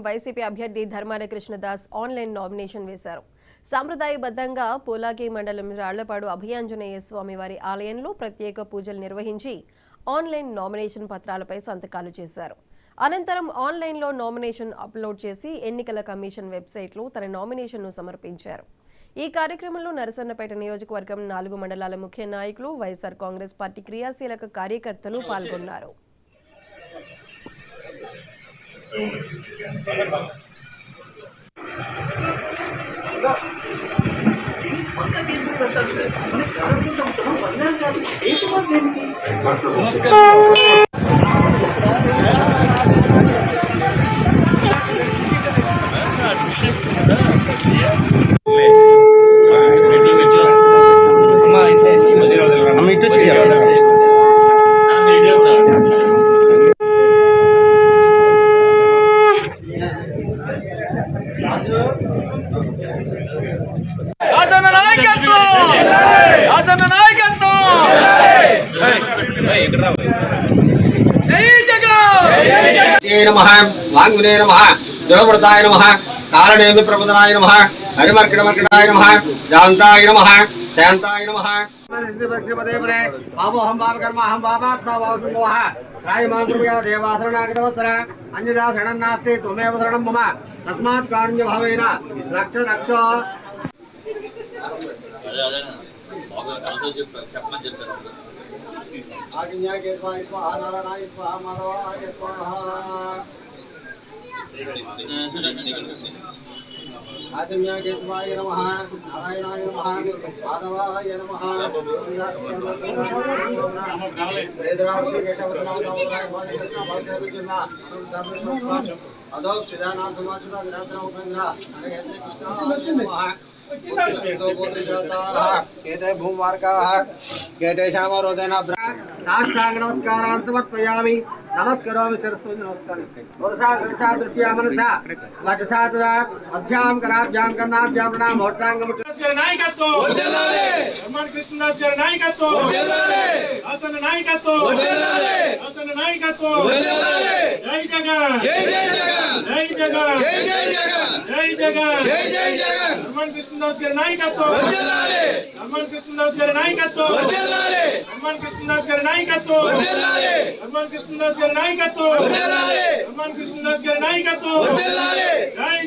YCP అభ్యర్థి Dharmana Krishnadas online nomination వేశారు. సాంప్రదాయబద్ధంగా పోలాకి మండలం రాళ్లపాడు అభయాంజనేయ స్వామి వారి ఆలయంలో ప్రత్యేక పూజలు నిర్వహించి ఆన్లైన్ నామినేషన్ పత్రాలపై సంతకాలు చేశారు. అనంతరం ఆన్లైన్లో నామినేషన్ అప్లోడ్ చేసి ఎన్నికల కమిషన్ వెబ్సైట్లో తన నామినేషన్ను సమర్పించారు. ఈ కార్యక్రమంలో నరసన్నపేట నియోజకవర్గం 4 మండలాల ముఖ్య నాయకులు, వైఎస్ఆర్ కాంగ్రెస్ పార్టీ క్రియాశీలక కార్యకర్తలు పాల్గొన్నారు. वांग्विने नमः दुरव्रताय नमः कालनेमि प्रबोधनाय नमः हरिमर्कटमर्कटाय नमः जान्ताय नमः शान्ताय नमः पापोऽहं पापकर्माहं पापात्मा पापसम्मोहः रायमातृभ्यो देवासरणागतवत्सर अन्यथा शरणं नास्ति त्वमेव शरणं मम तस्मात् कारुण्यभावेन रक्ष रक्ष आज्ञाय स्वाहा नारायणाय स्वाहा माधवाय स्वाहा आज्ञाय स्वाहाय नमः नारायणाय नमः माधवाय नमः वेदरावश्री केशवतनाथाय स्वामी कृष्ण भक्तविजयना धर्मस्वरूप अदो चिदानाथ समाचता निरंतर उपेंद्र हरे कृष्ण नमः केते भूमार्गाः केतेषामरोधेन साष्टांग नमस्कारान् समर्पयामि नमस्करोमि सरस्वती नमस्कारं पुरुषा सरसा दृष्ट्या मनसा वचसा तदा अभ्यां कराभ्यां कर्णाभ्यां प्रणाम मुहूर्तांगमुट्टस्कर नायकत्व वर्धिल्लाले धर्माన కృష్ణదాస్ గారి నాయకత్వం वर्धिल्लाले ఆసన నాయకత్వం वर्धिल्लाले ఆసన నాయకత్వం वर्धिल्लाले జై జగన్ జై జై జగన్ జై జగన్ జై జై జగన్ జై జగన్ జై జై జగన్ धर्माన కృష్ణదాస్ గారి నాయకత్వం वर्धिल्लाले धर्माన కృష్ణదాస్ గారి నాయకత్వం वर्धिल्लाले धर्माన కృష్ణదాస్ గారి నాయకత్వం वर्धिल्लाले धर्माన కృష్ణదాస్ నాయకత్వం వర్ధిల్లాలి హనుమాన్ కృష్ణదాస్ గారి నాయకత్వం వర్ధిల్లాలి జై